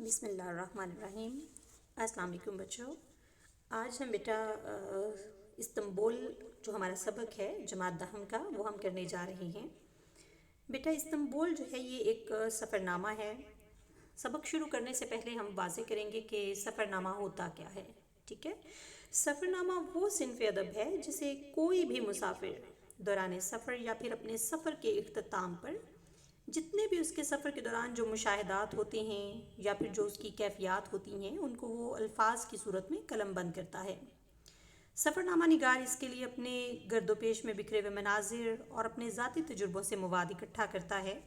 بسم اللہ الرحمن الرحیم۔ السلام علیکم بچوں۔ آج ہم بیٹا استنبول جو ہمارا سبق ہے جماعت دہم کا وہ ہم کرنے جا رہے ہیں۔ بیٹا استنبول جو ہے یہ ایک سفر نامہ ہے۔ سبق شروع کرنے سے پہلے ہم واضح کریں گے کہ سفر نامہ ہوتا کیا ہے، ٹھیک ہے؟ سفر نامہ وہ صنف ادب ہے جسے کوئی بھی مسافر دوران سفر یا پھر اپنے سفر کے اختتام پر جتنے بھی اس کے سفر کے دوران جو مشاہدات ہوتے ہیں یا پھر جو اس کی کیفیات ہوتی ہیں ان کو وہ الفاظ کی صورت میں قلم بند کرتا ہے۔ سفر نامہ نگار اس کے لیے اپنے گرد و پیش میں بکھرے ہوئے مناظر اور اپنے ذاتی تجربوں سے مواد اکٹھا کرتا ہے۔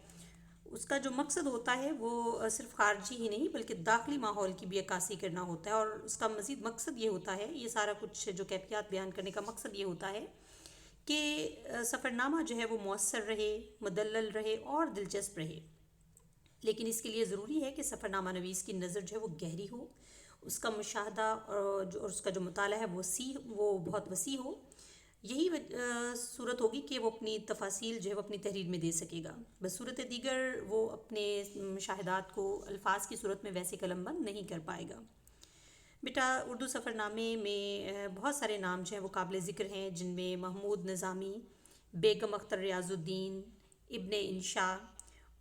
اس کا جو مقصد ہوتا ہے وہ صرف خارجی ہی نہیں بلکہ داخلی ماحول کی بھی عکاسی کرنا ہوتا ہے، اور اس کا مزید مقصد یہ ہوتا ہے، یہ سارا کچھ جو کیفیات بیان کرنے کا مقصد یہ ہوتا ہے کہ سفر نامہ جو ہے وہ مؤثر رہے، مدلل رہے اور دلچسپ رہے۔ لیکن اس کے لیے ضروری ہے کہ سفر نامہ نویس کی نظر جو ہے وہ گہری ہو، اس کا مشاہدہ اور اس کا جو مطالعہ ہے وہ بہت وسیع ہو۔ یہی صورت ہوگی کہ وہ اپنی تفاصیل جو ہے وہ اپنی تحریر میں دے سکے گا۔ بصورت دیگر وہ اپنے مشاہدات کو الفاظ کی صورت میں ویسے قلم بند نہیں کر پائے گا۔ بیٹا اردو سفر نامے میں بہت سارے نام جو ہیں وہ قابل ذکر ہیں، جن میں محمود نظامی، بیگم اختر ریاض الدین، ابن انشا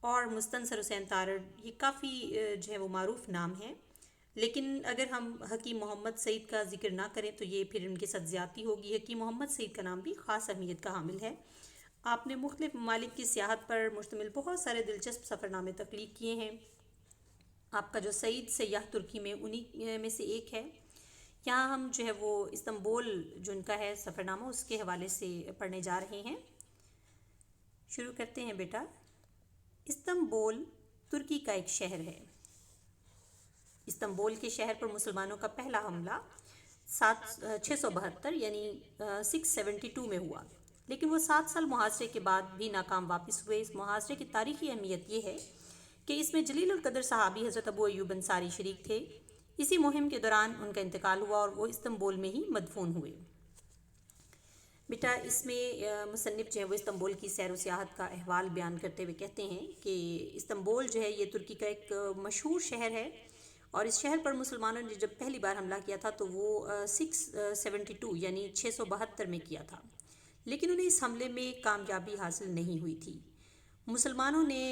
اور مستنصر حسین تارڑ، یہ کافی جو ہے وہ معروف نام ہیں۔ لیکن اگر ہم حکیم محمد سعید کا ذکر نہ کریں تو یہ پھر ان کے ساتھ زیادتی ہوگی۔ حکیم محمد سعید کا نام بھی خاص اہمیت کا حامل ہے۔ آپ نے مختلف ممالک کی سیاحت پر مشتمل بہت سارے دلچسپ سفر نامے تخلیق کیے ہیں۔ آپ کا جو سعید سیاح ترکی میں انہی میں سے ایک ہے۔ یہاں ہم جو ہے وہ استنبول جو ان کا ہے سفر نامہ اس کے حوالے سے پڑھنے جا رہے ہیں۔ شروع کرتے ہیں بیٹا۔ استنبول ترکی کا ایک شہر ہے۔ استنبول کے شہر پر مسلمانوں کا پہلا حملہ 672 یعنی 672 میں ہوا، لیکن وہ 7 سال محاصرے کے بعد بھی ناکام واپس ہوئے۔ اس محاصرے کی تاریخی اہمیت یہ ہے کہ اس میں جلیل القدر صحابی حضرت ابو ایوب انصاری شریک تھے۔ اسی مہم کے دوران ان کا انتقال ہوا اور وہ استنبول میں ہی مدفون ہوئے۔ بیٹا اس میں مصنف جو ہے وہ استنبول کی سیر و سیاحت کا احوال بیان کرتے ہوئے کہتے ہیں کہ استنبول جو ہے یہ ترکی کا ایک مشہور شہر ہے، اور اس شہر پر مسلمانوں نے جب پہلی بار حملہ کیا تھا تو وہ 672 یعنی 672 میں کیا تھا، لیکن انہیں اس حملے میں کامیابی حاصل نہیں ہوئی تھی۔ مسلمانوں نے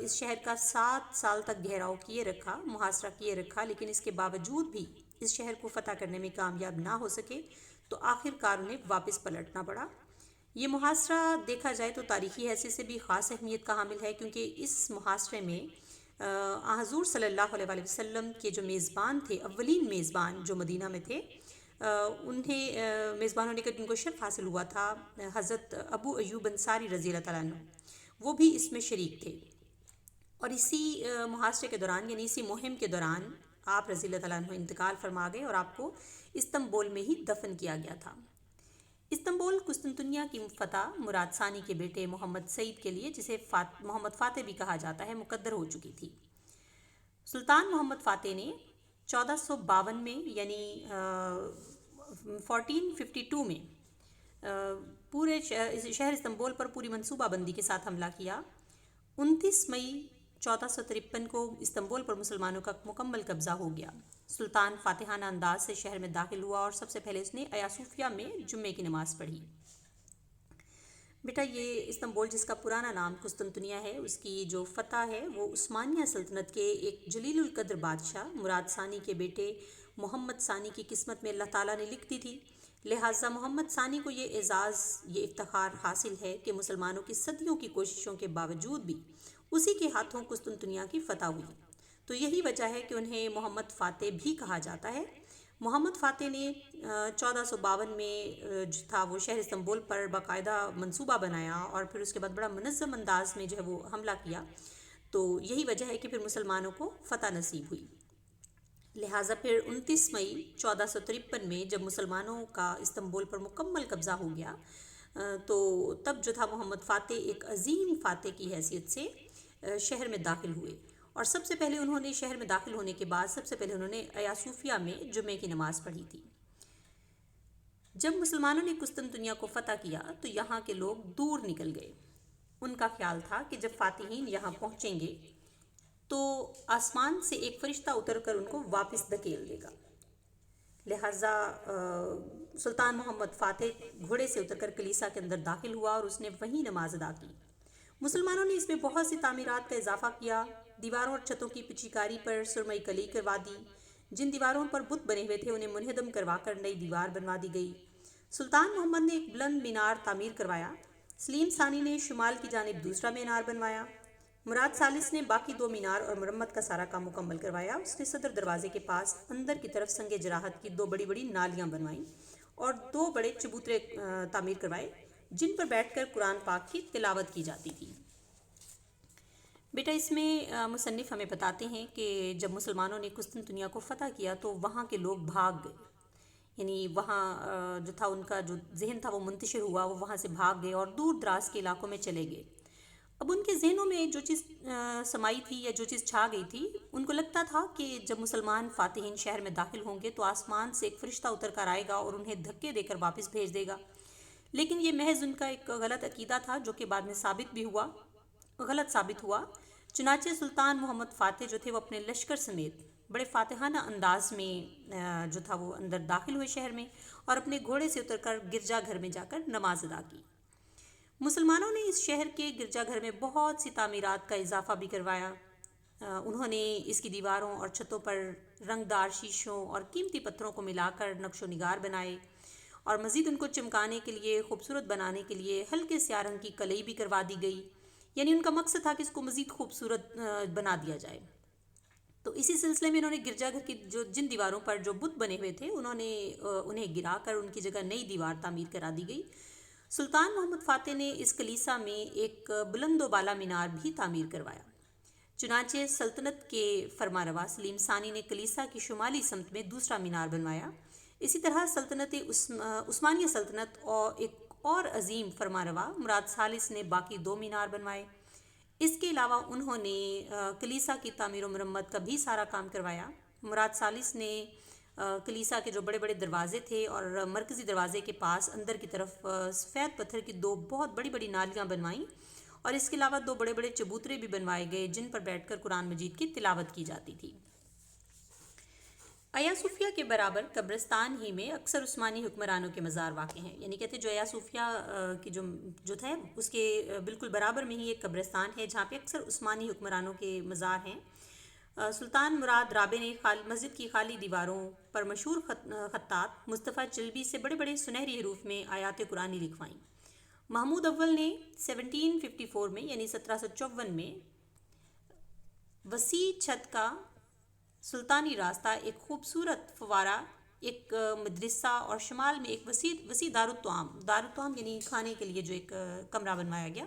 اس شہر کا 7 سال تک گھیراؤ کیے رکھا، محاصرہ کیے رکھا، لیکن اس کے باوجود بھی اس شہر کو فتح کرنے میں کامیاب نہ ہو سکے تو آخر کار انہیں واپس پلٹنا پڑا۔ یہ محاصرہ دیکھا جائے تو تاریخی حیثیت سے بھی خاص اہمیت کا حامل ہے، کیونکہ اس محاصرے میں حضور صلی اللہ علیہ وآلہ وسلم کے جو میزبان تھے، اولین میزبان جو مدینہ میں تھے، انہیں میزبان ہونے کا جن کو شرف حاصل ہوا تھا، حضرت ابو ایوب انصاری رضی اللہ تعالیٰ عنہ، وہ بھی اس میں شریک تھے۔ اور اسی محاصرے کے دوران یعنی اسی مہم کے دوران آپ رضی اللہ تعالیٰ عنہ انتقال فرما گئے اور آپ کو استنبول میں ہی دفن کیا گیا تھا۔ استنبول قسطنطنیہ کی فتح مراد ثانی کے بیٹے محمد سعید کے لیے، جسے محمد فاتح بھی کہا جاتا ہے، مقدر ہو چکی تھی۔ سلطان محمد فاتح نے 1452 میں یعنی 1452 میں پورے شہر استنبول پر پوری منصوبہ بندی کے ساتھ حملہ کیا۔ 29 مئی 1453 کو استنبول پر مسلمانوں کا مکمل قبضہ ہو گیا۔ سلطان فاتحانہ انداز سے شہر میں داخل ہوا اور سب سے پہلے اس نے آیا صوفیہ میں جمعے کی نماز پڑھی۔ بیٹا یہ استنبول جس کا پرانا نام قسطنطنیہ ہے، اس کی جو فتح ہے وہ عثمانیہ سلطنت کے ایک جلیل القدر بادشاہ مراد ثانی کے بیٹے محمد ثانی کی قسمت میں اللہ تعالیٰ نے لکھ دی تھی۔ لہٰذا محمد ثانی کو یہ اعزاز، یہ افتخار حاصل ہے کہ مسلمانوں کی صدیوں کی کوششوں کے باوجود بھی اسی کے ہاتھوں قسطنطنیہ کی فتح ہوئی۔ تو یہی وجہ ہے کہ انہیں محمد فاتح بھی کہا جاتا ہے۔ محمد فاتح نے 1452 میں جو تھا وہ شہر استنبول پر باقاعدہ منصوبہ بنایا اور پھر اس کے بعد بڑا منظم انداز میں جو ہے وہ حملہ کیا، تو یہی وجہ ہے کہ پھر مسلمانوں کو فتح نصیب ہوئی۔ لہٰذا پھر 29 مئی 1453 میں جب مسلمانوں کا استنبول پر مکمل قبضہ ہو گیا تو تب جو تھا محمد فاتح ایک عظیم فاتح کی حیثیت سے شہر میں داخل ہوئے، اور سب سے پہلے انہوں نے شہر میں داخل ہونے کے بعد سب سے پہلے انہوں نے آیا صوفیہ میں جمعے کی نماز پڑھی تھی۔ جب مسلمانوں نے قسطنطنیہ کو فتح کیا تو یہاں کے لوگ دور نکل گئے۔ ان کا خیال تھا کہ جب فاتحین یہاں پہنچیں گے تو آسمان سے ایک فرشتہ اتر کر ان کو واپس دھکیل دے گا. لہٰذا سلطان محمد فاتح گھوڑے سے اتر کر کلیسا کے اندر داخل ہوا اور اس نے وہیں نماز ادا کی. مسلمانوں نے اس میں بہت سی تعمیرات کا اضافہ کیا. دیواروں اور چھتوں کی پچیکاری پر سرمئی کلی کروا دی. جن دیواروں پر بت بنے ہوئے تھے انہیں منہدم کروا کر نئی دیوار بنوا دی گئی. سلطان محمد نے ایک بلند مینار تعمیر کروایا. سلیم ثانی نے شمال کی جانب دوسرا مینار بنوایا. مراد ثالث نے باقی 2 مینار اور مرمت کا سارا کام مکمل کروایا. اس نے صدر دروازے کے پاس اندر کی طرف سنگ جراحت کی 2 بڑی بڑی نالیاں بنوائیں اور 2 بڑے چبوترے تعمیر کروائے جن پر بیٹھ کر قرآن پاک کی تلاوت کی جاتی تھی. بیٹا اس میں مصنف ہمیں بتاتے ہیں کہ جب مسلمانوں نے قسطنطنیہ کو فتح کیا تو وہاں کے لوگ بھاگ گئے. یعنی وہاں جو تھا ان کا جو ذہن تھا وہ منتشر ہوا، وہ وہاں سے بھاگ گئے اور دور دراز کے علاقوں میں چلے گئے. اب ان کے ذہنوں میں جو چیز سمائی تھی یا جو چیز چھا گئی تھی، ان کو لگتا تھا کہ جب مسلمان فاتحین شہر میں داخل ہوں گے تو آسمان سے ایک فرشتہ اتر کر آئے گا اور انہیں دھکے دے کر واپس بھیج دے گا. لیکن یہ محض ان کا ایک غلط عقیدہ تھا جو کہ بعد میں غلط ثابت ہوا. چنانچہ سلطان محمد فاتح جو تھے وہ اپنے لشکر سمیت بڑے فاتحانہ انداز میں جو تھا وہ اندر داخل ہوئے شہر میں اور اپنے گھوڑے سے اتر کر گرجا گھر میں جا کر نماز ادا کی. مسلمانوں نے اس شہر کے گرجا گھر میں بہت سی تعمیرات کا اضافہ بھی کروایا. انہوں نے اس کی دیواروں اور چھتوں پر رنگدار شیشوں اور قیمتی پتھروں کو ملا کر نقش و نگار بنائے اور مزید ان کو چمکانے کے لیے، خوبصورت بنانے کے لیے ہلکے سیاہ رنگ کی کلئی بھی کروا دی گئی. یعنی ان کا مقصد تھا کہ اس کو مزید خوبصورت بنا دیا جائے. تو اسی سلسلے میں انہوں نے گرجا گھر کی جن دیواروں پر جو بت بنے ہوئے تھے انہیں گرا کر ان کی جگہ نئی دیوار تعمیر کرا دی گئی. سلطان محمد فاتح نے اس کلیسا میں ایک بلند و بالا مینار بھی تعمیر کروایا. چنانچہ سلطنت کے فرمانروا سلیم ثانی نے کلیسا کی شمالی سمت میں دوسرا مینار بنوایا. اسی طرح سلطنت عثمانیہ سلطنت اور ایک اور عظیم فرمانروا مراد ثالث نے باقی 2 مینار بنوائے. اس کے علاوہ انہوں نے کلیسا کی تعمیر و مرمت کا بھی سارا کام کروایا. مراد ثالث نے کلیسا کے جو بڑے بڑے دروازے تھے اور مرکزی دروازے کے پاس اندر کی طرف سفید پتھر کی 2 بہت بڑی بڑی نالیاں بنوائیں اور اس کے علاوہ 2 بڑے بڑے چبوترے بھی بنوائے گئے جن پر بیٹھ کر قرآن مجید کی تلاوت کی جاتی تھی. ایا صوفیہ کے برابر قبرستان ہی میں اکثر عثمانی حکمرانوں کے مزار واقع ہیں. یعنی کہتے جو ایا صوفیہ کی جو تھا اس کے بالکل برابر میں ہی ایک قبرستان ہے جہاں پہ اکثر عثمانی حکمرانوں کے مزار ہیں. سلطان مراد رابع نے مسجد کی خالی دیواروں پر مشہور خطاط مصطفیٰ چلبی سے بڑے بڑے سنہری حروف میں آیات قرآنی لکھوائیں. محمود اول نے 1754 میں یعنی 1754 میں وسیع چھت کا سلطانی راستہ، ایک خوبصورت فوارہ، ایک مدرسہ اور شمال میں ایک وسیع دارالطعام یعنی کھانے کے لیے جو ایک کمرہ بنوایا گیا.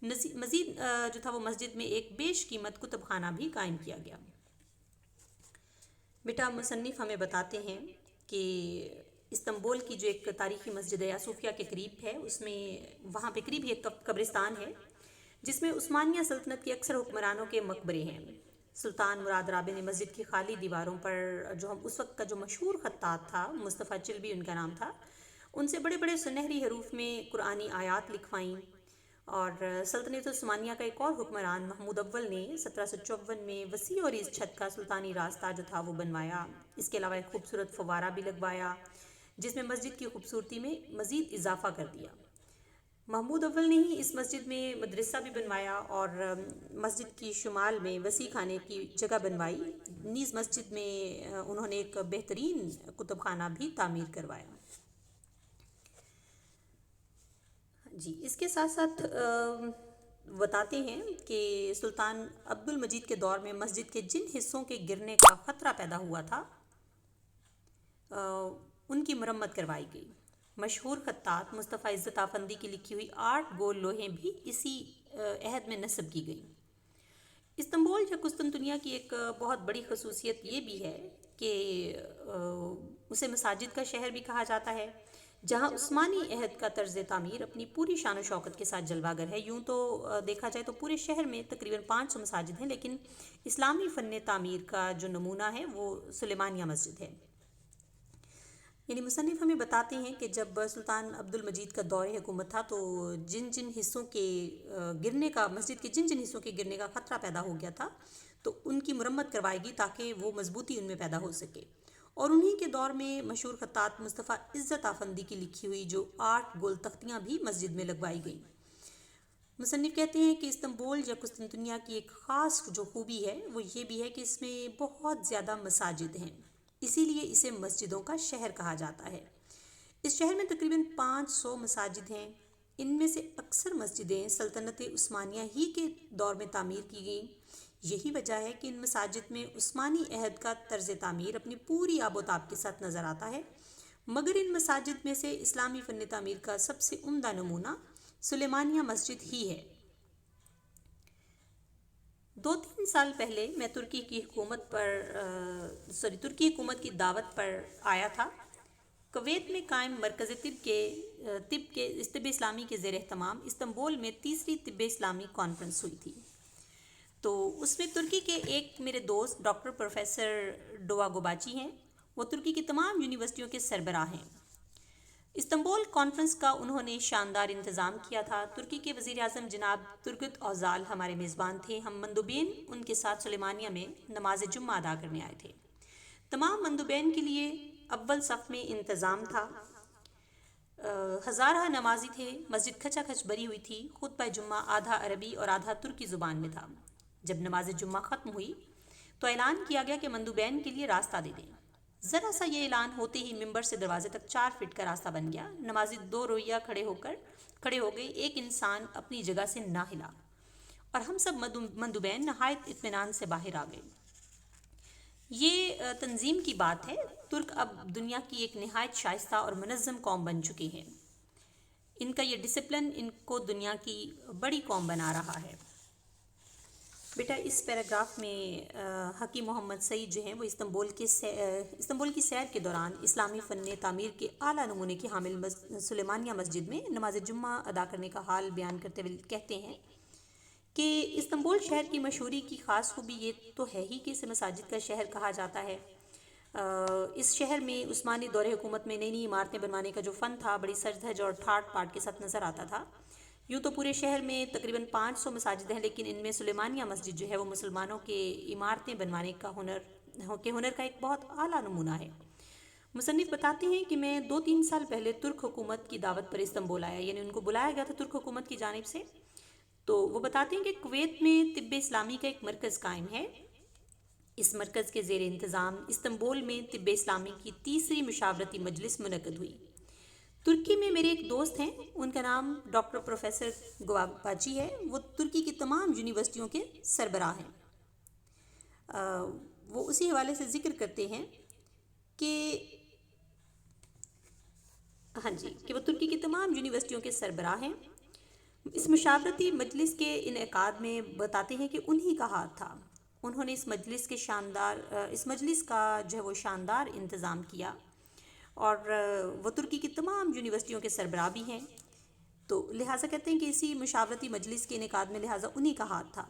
مزید جو تھا وہ مسجد میں ایک بیش قیمت کتب خانہ بھی قائم کیا گیا. بیٹا مصنف ہمیں بتاتے ہیں کہ استنبول کی جو ایک تاریخی مسجد ایا صوفیہ کے قریب ہے، اس میں وہاں پہ قریب ہی ایک قبرستان ہے جس میں عثمانیہ سلطنت کے اکثر حکمرانوں کے مقبرے ہیں. سلطان مراد رابع نے مسجد کی خالی دیواروں پر جو ہم اس وقت کا جو مشہور خطاط تھا مصطفیٰ چلبی ان کا نام تھا، ان سے بڑے بڑے سنہری حروف میں قرآنی آیات لکھوائیں. اور سلطنت عثمانیہ کا ایک اور حکمران محمود اول نے 1754 میں وسیع اور اس چھت کا سلطانی راستہ جو تھا وہ بنوایا. اس کے علاوہ ایک خوبصورت فوارہ بھی لگوایا جس میں مسجد کی خوبصورتی میں مزید اضافہ کر دیا. محمود اول نے ہی اس مسجد میں مدرسہ بھی بنوایا اور مسجد کی شمال میں وسیع خانے کی جگہ بنوائی. نیز مسجد میں انہوں نے ایک بہترین کتب خانہ بھی تعمیر کروایا. جی اس کے ساتھ ساتھ بتاتے ہیں کہ سلطان عبد المجید کے دور میں مسجد کے جن حصوں کے گرنے کا خطرہ پیدا ہوا تھا ان کی مرمت کروائی گئی. مشہور خطاط مصطفیٰ عزت آفندی کی لکھی ہوئی 8 گول لوحیں بھی اسی عہد میں نصب کی گئیں. استنبول یا قسطنطنیہ کی ایک بہت بڑی خصوصیت یہ بھی ہے کہ اسے مساجد کا شہر بھی کہا جاتا ہے، جہاں عثمانی عہد کا طرز تعمیر اپنی پوری شان و شوکت کے ساتھ جلوہ گر ہے. یوں تو دیکھا جائے تو پورے شہر میں تقریباً 500 مساجد ہیں، لیکن اسلامی فن تعمیر کا جو نمونہ ہے وہ سلیمانیہ مسجد ہے. یعنی مصنف ہمیں بتاتے ہیں کہ جب سلطان عبد المجید کا دور حکومت تھا تو جن حصوں کے گرنے کا مسجد کے جن حصوں کے گرنے کا خطرہ پیدا ہو گیا تھا تو ان کی مرمت کروائی گئی تاکہ وہ مضبوطی ان میں پیدا ہو سکے. اور انہی کے دور میں مشہور خطاط مصطفیٰ عزت آفندی کی لکھی ہوئی جو 8 گول تختیاں بھی مسجد میں لگوائی گئیں. مصنف کہتے ہیں کہ استنبول یا قسطنطنیہ کی ایک خاص جو خوبی ہے وہ یہ بھی ہے کہ اس میں بہت زیادہ مساجد ہیں، اسی لیے اسے مسجدوں کا شہر کہا جاتا ہے. اس شہر میں تقریباً 500 مساجد ہیں. ان میں سے اکثر مسجدیں سلطنت عثمانیہ ہی کے دور میں تعمیر کی گئیں. یہی وجہ ہے کہ ان مساجد میں عثمانی عہد کا طرز تعمیر اپنی پوری آب و تاب کے ساتھ نظر آتا ہے. مگر ان مساجد میں سے اسلامی فن تعمیر کا سب سے عمدہ نمونہ سلیمانیہ مسجد ہی ہے. 2-3 سال پہلے میں ترکی حکومت کی دعوت پر آیا تھا. کویت میں قائم مرکز طب اسلامی کے زیر اہتمام استنبول میں 3ری طب اسلامی کانفرنس ہوئی تھی. تو اس میں ترکی کے ایک میرے دوست ڈاکٹر پروفیسر ڈوا گوباچی ہیں. وہ ترکی کی تمام یونیورسٹیوں کے سربراہ ہیں. استنبول کانفرنس کا انہوں نے شاندار انتظام کیا تھا. ترکی کے وزیر اعظم جناب ترگت اوزال ہمارے میزبان تھے. ہم مندوبین ان کے ساتھ سلیمانیہ میں نماز جمعہ ادا کرنے آئے تھے. تمام مندوبین کے لیے اول صف میں انتظام تھا. ہزارہ نمازی تھے. مسجد کھچا کھچ بھری ہوئی تھی. خطبہ جمعہ آدھا عربی اور آدھا ترکی زبان میں تھا. جب نماز جمعہ ختم ہوئی تو اعلان کیا گیا کہ مندوبین کے لیے راستہ دے دیں. ذرا سا یہ اعلان ہوتے ہی ممبر سے دروازے تک 4 فٹ کا راستہ بن گیا. نمازی 2 رویہ کھڑے ہو گئے. ایک انسان اپنی جگہ سے نہ ہلا اور ہم سب مندوبین نہایت اطمینان سے باہر آ گئے. یہ تنظیم کی بات ہے. ترک اب دنیا کی ایک نہایت شائستہ اور منظم قوم بن چکے ہیں. ان کا یہ ڈسپلن ان کو دنیا کی بڑی قوم بنا رہا ہے. بیٹا اس پیراگراف میں حکیم محمد سعید جو ہیں وہ استنبول کی سیر کے دوران اسلامی فن تعمیر کے اعلیٰ نمونے کی حامل سلیمانیہ مسجد میں نماز جمعہ ادا کرنے کا حال بیان کرتے ہوئے کہتے ہیں کہ استنبول شہر کی مشہوری کی خاص خوبی یہ تو ہے ہی کہ اسے مساجد کا شہر کہا جاتا ہے. اس شہر میں عثمانی دور حکومت میں نئی عمارتیں بنوانے کا جو فن تھا بڑی سج دھج اور ٹھاٹ پاٹ کے ساتھ نظر آتا تھا. یوں تو پورے شہر میں تقریباً 500 مساجد ہیں، لیکن ان میں سلیمانیہ مسجد جو ہے وہ مسلمانوں کے عمارتیں بنوانے کا ہنر کا ایک بہت اعلیٰ نمونہ ہے. مصنف بتاتے ہیں کہ میں 2-3 سال پہلے ترک حکومت کی دعوت پر استنبول آیا، یعنی ان کو بلایا گیا تھا ترک حکومت کی جانب سے. تو وہ بتاتے ہیں کہ کویت میں طب اسلامی کا ایک مرکز قائم ہے. اس مرکز کے زیر انتظام استنبول میں طب اسلامی کی 3ری مشاورتی مجلس منعقد ہوئی. ترکی میں میرے ایک دوست ہیں، ان کا نام ڈاکٹر پروفیسر گوباچی ہے. وہ ترکی کی تمام یونیورسٹیوں کے سربراہ ہیں. وہ اسی حوالے سے ذکر کرتے ہیں کہ وہ ترکی کی تمام یونیورسٹیوں کے سربراہ ہیں. اس مشاورتی مجلس کے انعقاد میں بتاتے ہیں کہ انہی کا ہاتھ تھا. انہوں نے اس مجلس کا جو ہے وہ شاندار انتظام کیا اور وہ ترکی کی تمام یونیورسٹیوں کے سربراہ بھی ہیں. تو لہٰذا کہتے ہیں کہ اسی مشاورتی مجلس کے انعقاد میں لہٰذا انہی کا ہاتھ تھا.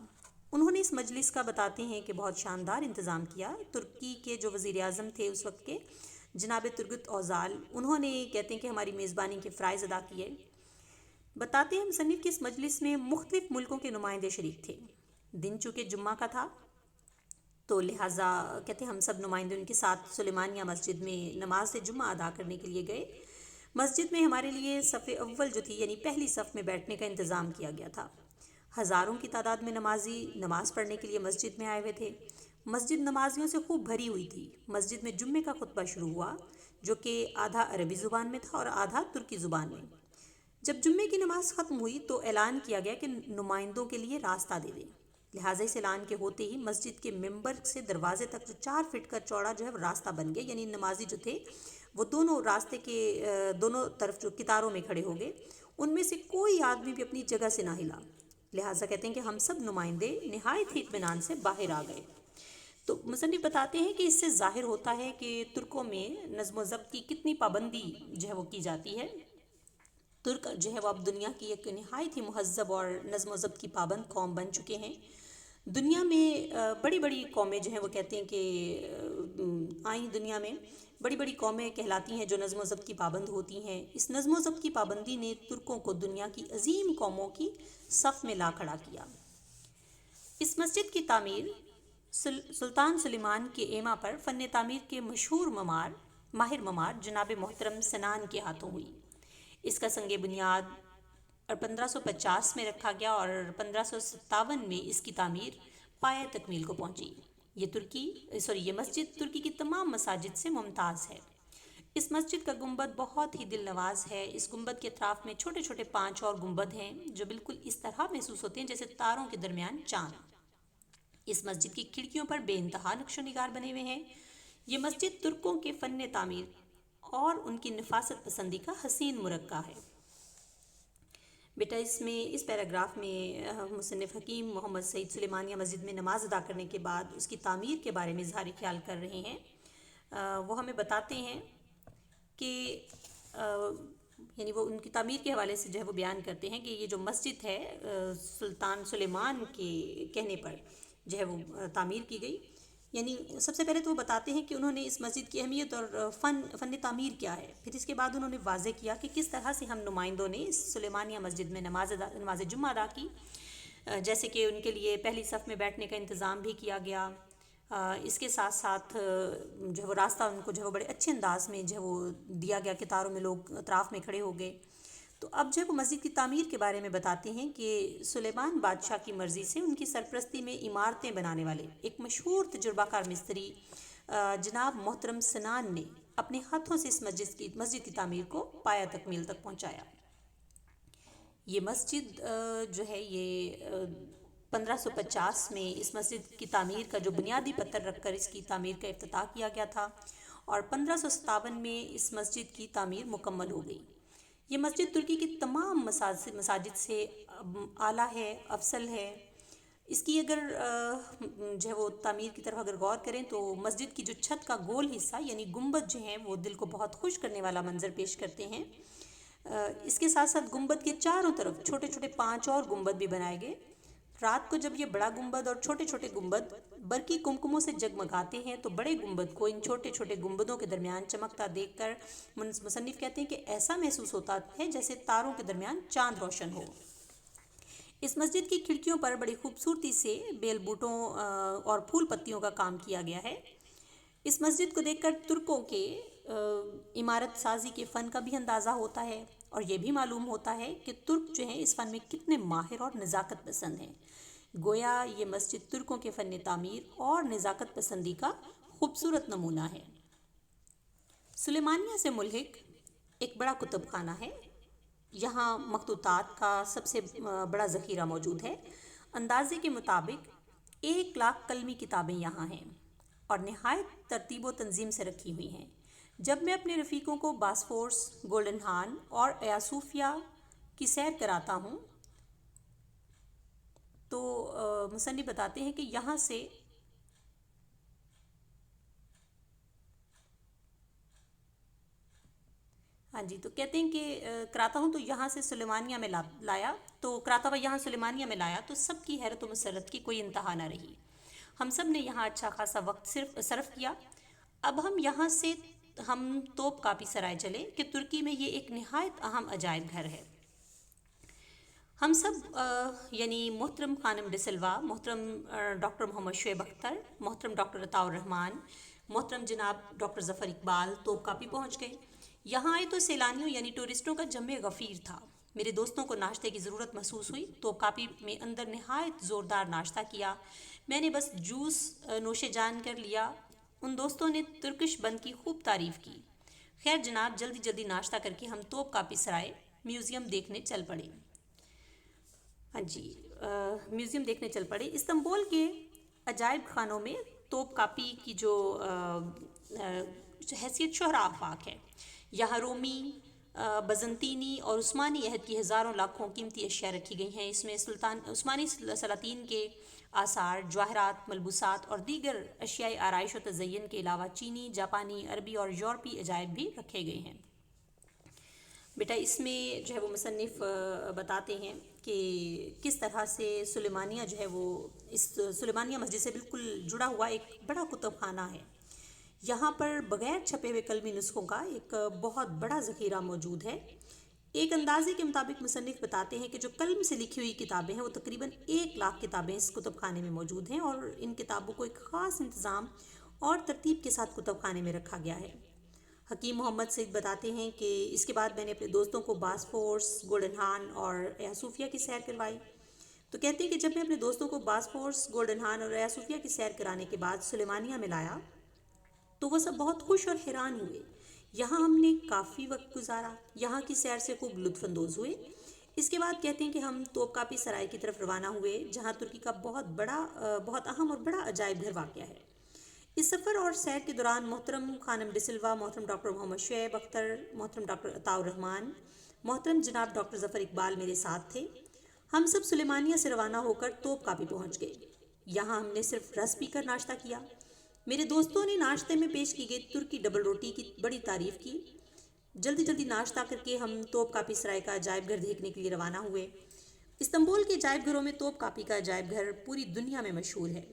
انہوں نے اس مجلس کا بتاتے ہیں کہ بہت شاندار انتظام کیا. ترکی کے جو وزیر اعظم تھے اس وقت کے جناب ترگت اوزال، انہوں نے کہتے ہیں کہ ہماری میزبانی کے فرائض ادا کیے. بتاتے ہیں مصنف کہ اس مجلس میں مختلف ملکوں کے نمائندے شریک تھے. دن چونکہ جمعہ کا تھا تو لہٰذا کہتے ہیں ہم سب نمائندے ان کے ساتھ سلیمانیہ مسجد میں نماز جمعہ ادا کرنے کے لیے گئے. مسجد میں ہمارے لیے صف اول جو تھی یعنی پہلی صف میں بیٹھنے کا انتظام کیا گیا تھا. ہزاروں کی تعداد میں نمازی نماز پڑھنے کے لیے مسجد میں آئے ہوئے تھے. مسجد نمازیوں سے خوب بھری ہوئی تھی. مسجد میں جمعے کا خطبہ شروع ہوا جو کہ آدھا عربی زبان میں تھا اور آدھا ترکی زبان میں. جب جمعے کی نماز ختم ہوئی تو اعلان کیا گیا کہ نمائندوں کے لیے راستہ دے دیں. لہٰذا اس اعلان کے ہوتے ہی مسجد کے ممبر سے دروازے تک جو 4 فٹ کا چوڑا جو ہے راستہ بن گیا. یعنی نمازی جو تھے وہ دونوں راستے کے دونوں طرف جو قطاروں میں کھڑے ہو گئے. ان میں سے کوئی آدمی بھی اپنی جگہ سے نہ ہلا. لہٰذا کہتے ہیں کہ ہم سب نمائندے نہایت ہی اطمینان سے باہر آ گئے. تو مصنف بتاتے ہیں کہ اس سے ظاہر ہوتا ہے کہ ترکوں میں نظم و ضبط کی کتنی پابندی جو ہے وہ کی جاتی ہے. ترک جو ہے وہ اب دنیا کی ایک نہایت ہی مہذب اور نظم و ضبط کی پابند قوم بن چکے ہیں. دنیا میں بڑی بڑی قومیں جو ہیں وہ کہتے ہیں کہ آئیں دنیا میں بڑی بڑی قومیں کہلاتی ہیں جو نظم و ضبط کی پابند ہوتی ہیں. اس نظم و ضبط کی پابندی نے ترکوں کو دنیا کی عظیم قوموں کی صف میں لا کھڑا کیا. اس مسجد کی تعمیر سلطان سلیمان کے ایما پر فن تعمیر کے مشہور ماہر ممار جناب محترم سنان کے ہاتھوں ہوئی۔ اس کا سنگ بنیاد 1550 میں رکھا گیا اور 1557 میں اس کی تعمیر پایہ تکمیل کو پہنچی۔ یہ مسجد ترکی کی تمام مساجد سے ممتاز ہے۔ اس مسجد کا گنبد بہت ہی دل نواز ہے۔ اس گنبد کے اطراف میں چھوٹے چھوٹے 5 اور گنبد ہیں جو بالکل اس طرح محسوس ہوتے ہیں جیسے تاروں کے درمیان چاند۔ اس مسجد کی کھڑکیوں پر بے انتہا نقش و نگار بنے ہوئے ہیں۔ یہ مسجد ترکوں کے فن تعمیر اور ان کی نفاست پسندی کا حسین مرقع ہے۔ بیٹا اس پیراگراف میں مصنف حکیم محمد سعید سلیمانیہ مسجد میں نماز ادا کرنے کے بعد اس کی تعمیر کے بارے میں اظہار خیال کر رہے ہیں۔ وہ ہمیں بتاتے ہیں کہ یعنی وہ ان کی تعمیر کے حوالے سے جو ہے وہ بیان کرتے ہیں کہ یہ جو مسجد ہے سلطان سلیمان کے کہنے پر جو ہے وہ تعمیر کی گئی۔ یعنی سب سے پہلے تو وہ بتاتے ہیں کہ انہوں نے اس مسجد کی اہمیت اور فن تعمیر کیا ہے، پھر اس کے بعد انہوں نے واضح کیا کہ کس طرح سے ہم نمائندوں نے اس سلیمانیہ مسجد میں نماز جمعہ ادا کی، جیسے کہ ان کے لیے پہلی صف میں بیٹھنے کا انتظام بھی کیا گیا۔ اس کے ساتھ ساتھ جو ہے وہ راستہ ان کو جو ہے وہ بڑے اچھے انداز میں جو ہے وہ دیا گیا، قطاروں میں لوگ اطراف میں کھڑے ہو گئے۔ تو اب جو ہے وہ مسجد کی تعمیر کے بارے میں بتاتے ہیں کہ سلیمان بادشاہ کی مرضی سے ان کی سرپرستی میں عمارتیں بنانے والے ایک مشہور تجربہ کار مستری جناب محترم سنان نے اپنے ہاتھوں سے اس مسجد کی تعمیر کو پایہ تکمیل تک پہنچایا۔ یہ مسجد جو ہے یہ 1550 میں اس مسجد کی تعمیر کا جو بنیادی پتھر رکھ کر اس کی تعمیر کا افتتاح کیا گیا تھا اور 1557 میں اس مسجد کی تعمیر مکمل ہو گئی۔ یہ مسجد ترکی کی تمام مساجد سے اعلیٰ ہے، افضل ہے۔ اس کی اگر جو ہے وہ تعمیر کی طرف اگر غور کریں تو مسجد کی جو چھت کا گول حصہ یعنی گنبد جو ہیں وہ دل کو بہت خوش کرنے والا منظر پیش کرتے ہیں۔ اس کے ساتھ ساتھ گنبد کے چاروں طرف چھوٹے چھوٹے 5 اور گنبد بھی بنائے گئے۔ رات کو جب یہ بڑا گنبد اور چھوٹے چھوٹے گنبد برقی کمکموں سے جگمگاتے ہیں تو بڑے گنبد کو ان چھوٹے چھوٹے گنبدوں کے درمیان چمکتا دیکھ کر مصنف کہتے ہیں کہ ایسا محسوس ہوتا ہے جیسے تاروں کے درمیان چاند روشن ہو۔ اس مسجد کی کھڑکیوں پر بڑی خوبصورتی سے بیل بوٹوں اور پھول پتیوں کا کام کیا گیا ہے۔ اس مسجد کو دیکھ کر ترکوں کے عمارت سازی کے فن کا بھی اندازہ ہوتا ہے اور یہ بھی معلوم ہوتا ہے کہ ترک جو ہیں اس فن میں کتنے ماہر اور نزاکت پسند ہیں۔ گویا یہ مسجد ترکوں کے فن تعمیر اور نزاکت پسندی کا خوبصورت نمونہ ہے۔ سلیمانیہ سے ملحق ایک بڑا کتب خانہ ہے۔ یہاں مخطوطات کا سب سے بڑا ذخیرہ موجود ہے۔ اندازے کے مطابق 1,00,000 قلمی کتابیں یہاں ہیں اور نہایت ترتیب و تنظیم سے رکھی ہوئی ہیں۔ جب میں اپنے رفیقوں کو باسفورس، گولڈن ہارن اور اییا صوفیہ کی سیر کراتا ہوں تو مصنف بتاتے ہیں کہ یہاں سے تو کہتے ہیں کہ کراتا ہوں تو یہاں سے سلیمانیہ میں لایا تو کراتا ہوا یہاں سلیمانیہ میں لایا تو سب کی حیرت و مسرت کی کوئی انتہا نہ رہی۔ ہم سب نے یہاں اچھا خاصا وقت صرف کیا۔ اب ہم توپ کاپی سرائے چلے کہ ترکی میں یہ ایک نہایت اہم عجائب گھر ہے۔ ہم سب یعنی محترم خانم ڈسلوا، محترم ڈاکٹر محمد شعیب اختر، محترم ڈاکٹر عطاء الرحمن، محترم جناب ڈاکٹر ظفر اقبال توپ کاپی پہنچ گئے۔ یہاں آئے تو سیلانیوں یعنی ٹورسٹوں کا جمع غفیر تھا۔ میرے دوستوں کو ناشتے کی ضرورت محسوس ہوئی۔ توپ کاپی میں اندر نہایت زوردار ناشتہ کیا۔ میں نے بس جوس نوش جان کر لیا۔ ان دوستوں نے ترکش بند کی خوب تعریف کی۔ خیر جناب جلدی ناشتہ کر کے ہم توپ کاپی سرائے میوزیم دیکھنے چل پڑے۔ میوزیم دیکھنے چل پڑے۔ استنبول کے عجائب خانوں میں توپ کاپی کی جو حیثیت شہرہ آفاق ہے۔ یہاں رومی، بزنطینی اور عثمانی عہد کی ہزاروں لاکھوں قیمتی اشیاء رکھی گئی ہیں۔ اس میں عثمانی سلاطین کے آثار، جواہرات، ملبوسات اور دیگر اشیاء آرائش و تزئین کے علاوہ چینی، جاپانی، عربی اور یورپی عجائب بھی رکھے گئے ہیں۔ بیٹا اس میں جو ہے وہ مصنف بتاتے ہیں کہ کس طرح سے سلیمانیہ جو ہے وہ اس سلیمانیہ مسجد سے بالکل جڑا ہوا ایک بڑا کتب خانہ ہے۔ یہاں پر بغیر چھپے ہوئے قلمی نسخوں کا ایک بہت بڑا ذخیرہ موجود ہے۔ ایک اندازے کے مطابق مصنف بتاتے ہیں کہ جو قلم سے لکھی ہوئی کتابیں ہیں وہ تقریباً 1 لاکھ کتابیں اس کتب خانے میں موجود ہیں، اور ان کتابوں کو ایک خاص انتظام اور ترتیب کے ساتھ کتب خانے میں رکھا گیا ہے۔ حکیم محمد سعید بتاتے ہیں کہ اس کے بعد میں نے اپنے دوستوں کو باسفورس، گولڈن ہارن اور ایہا صوفیہ کی سیر کروائی۔ تو کہتے ہیں کہ جب میں اپنے دوستوں کو باسفورس، گولڈن ہارن اور ایہا صوفیہ کی سیر کرانے کے بعد سلیمانیہ میں لایا تو وہ سب بہت خوش اور حیران ہوئے۔ یہاں ہم نے کافی وقت گزارا، یہاں کی سیر سے خوب لطف اندوز ہوئے۔ اس کے بعد کہتے ہیں کہ ہم توپ کاپی سرائے کی طرف روانہ ہوئے، جہاں ترکی کا بہت اہم اور بڑا عجائب گھر واقع ہے۔ اس سفر اور سیر کے دوران محترم خانم ڈسلوا، محترم ڈاکٹر محمد شعیب اختر، محترم ڈاکٹر عطاء الرحمان، محترم جناب ڈاکٹر ظفر اقبال میرے ساتھ تھے۔ ہم سب سلیمانیہ سے روانہ ہو کر توپ کاپی پہنچ گئے۔ یہاں ہم نے صرف رس پی کر ناشتہ کیا۔ میرے دوستوں نے ناشتے میں پیش کی گئی ترکی ڈبل روٹی کی بڑی تعریف کی۔ جلدی جلدی ناشتہ کر کے ہم توپ کاپی سرائے کا عجائب گھر دیکھنے کے لیے روانہ ہوئے۔ استنبول کے عجائب گھروں میں توپ کاپی کا عجائب گھر پوری دنیا میں مشہور ہے۔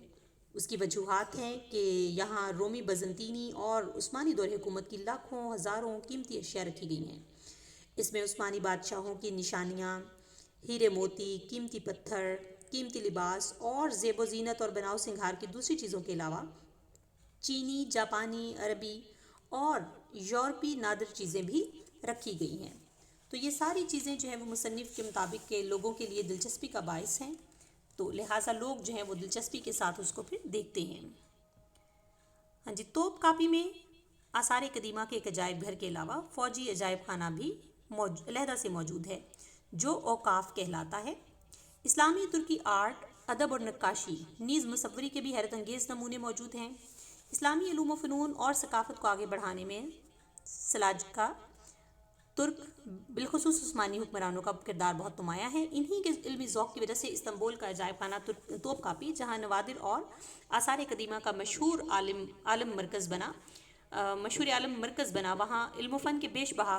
اس کی وجوہات ہیں کہ یہاں رومی، بزنطینی اور عثمانی دور حکومت کی لاکھوں ہزاروں قیمتی اشیاء رکھی گئی ہیں۔ اس میں عثمانی بادشاہوں کی نشانیاں، ہیرے موتی، قیمتی پتھر، قیمتی لباس اور زیب و زینت اور بناؤ سنگھار کی دوسری چیزوں کے علاوہ چینی، جاپانی، عربی اور یورپی نادر چیزیں بھی رکھی گئی ہیں۔ تو یہ ساری چیزیں جو ہیں وہ مصنف کے مطابق کے لوگوں کے لیے دلچسپی کا باعث ہیں، تو لہٰذا لوگ جو ہیں وہ دلچسپی کے ساتھ اس کو پھر دیکھتے ہیں۔ ہاں جی، توپ کاپی میں آثار قدیمہ کے ایک عجائب گھر کے علاوہ فوجی عجائب خانہ بھی علیحدہ سے موجود ہے، جو اوقاف کہلاتا ہے۔ اسلامی ترکی آرٹ، ادب اور نقاشی نیز مصوری کے بھی حیرت انگیز نمونے موجود ہیں۔ اسلامی علوم و فنون اور ثقافت کو آگے بڑھانے میں سلاجقہ ترک، بالخصوص عثمانی حکمرانوں کا کردار بہت نمایاں ہے۔ انہی کے علمی ذوق کی وجہ سے استنبول کا عجائب خانہ توپ کاپی، جہاں نوادر اور آثار قدیمہ کا مشہور عالم مرکز بنا، وہاں علم و فن کے بیش بہا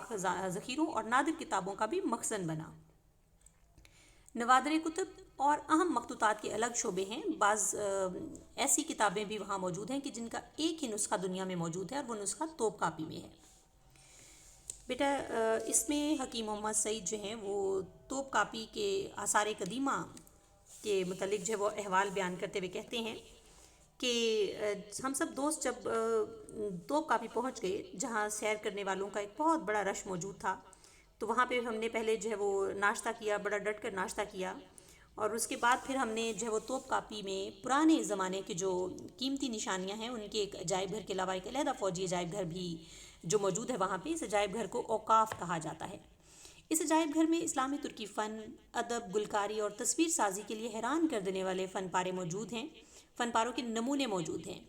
ذخیروں اور نادر کتابوں کا بھی مخزن بنا۔ نوادر کتب اور اہم مخطوطات کے الگ شعبے ہیں۔ بعض ایسی کتابیں بھی وہاں موجود ہیں کہ جن کا ایک ہی نسخہ دنیا میں موجود ہے، اور وہ نسخہ توپ کاپی میں ہے۔ بیٹا اس میں حکیم محمد سعید جو ہیں وہ توپ کاپی کے آثار قدیمہ کے متعلق جو ہے وہ احوال بیان کرتے ہوئے کہتے ہیں کہ ہم سب دوست جب توپ کاپی پہنچ گئے، جہاں سیر کرنے والوں کا ایک بہت بڑا رش موجود تھا، تو وہاں پہ ہم نے پہلے جو ہے وہ ناشتہ کیا، بڑا ڈٹ کر ناشتہ کیا، اور اس کے بعد پھر ہم نے جو ہے وہ توپ کاپی میں پرانے زمانے کے جو قیمتی نشانیاں ہیں ان کے ایک عجائب گھر کے علاوہ ایک علیحدہ فوجی عجائب گھر بھی جو موجود ہے وہاں پہ۔ اس عجائب گھر کو اوقاف کہا جاتا ہے۔ اس عجائب گھر میں اسلامی ترکی فن، ادب، گلکاری اور تصویر سازی کے لیے حیران کر دینے والے فن پارے موجود ہیں، فن پاروں کے نمونے موجود ہیں۔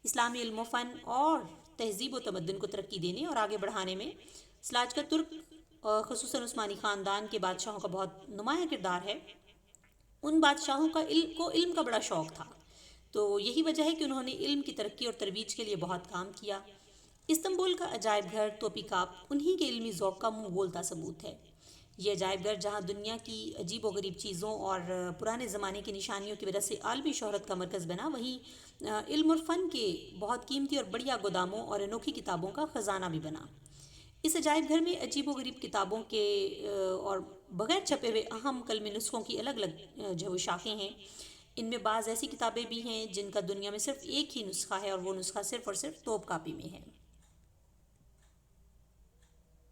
اسلامی علم و فن اور تہذیب و تمدن کو ترقی دینے اور آگے بڑھانے میں سلاجقہ ترک، خصوصاً عثمانی خاندان کے بادشاہوں کا بہت نمایاں کردار ہے۔ ان بادشاہوں کو علم کا بڑا شوق تھا، تو یہی وجہ ہے کہ انہوں نے علم کی ترقی اور ترویج کے لیے بہت کام کیا۔ استنبول کا عجائب گھر توپی کاپ انہی کے علمی ذوق کا منہ بولتا ثبوت ہے۔ یہ عجائب گھر جہاں دنیا کی عجیب و غریب چیزوں اور پرانے زمانے کی نشانیوں کی وجہ سے عالمی شہرت کا مرکز بنا، وہیں علم اور فن کے بہت قیمتی اور بڑھیا گوداموں اور انوکھی کتابوں کا خزانہ بھی بنا۔ اس عجائب گھر میں عجیب و غریب کتابوں کے اور بغیر چھپے ہوئے اہم قلمی نسخوں کی الگ الگ جو شاخیں ہیں۔ ان میں بعض ایسی کتابیں بھی ہیں جن کا دنیا میں صرف ایک ہی نسخہ ہے، اور وہ نسخہ صرف اور صرف توپ کاپی میں ہے۔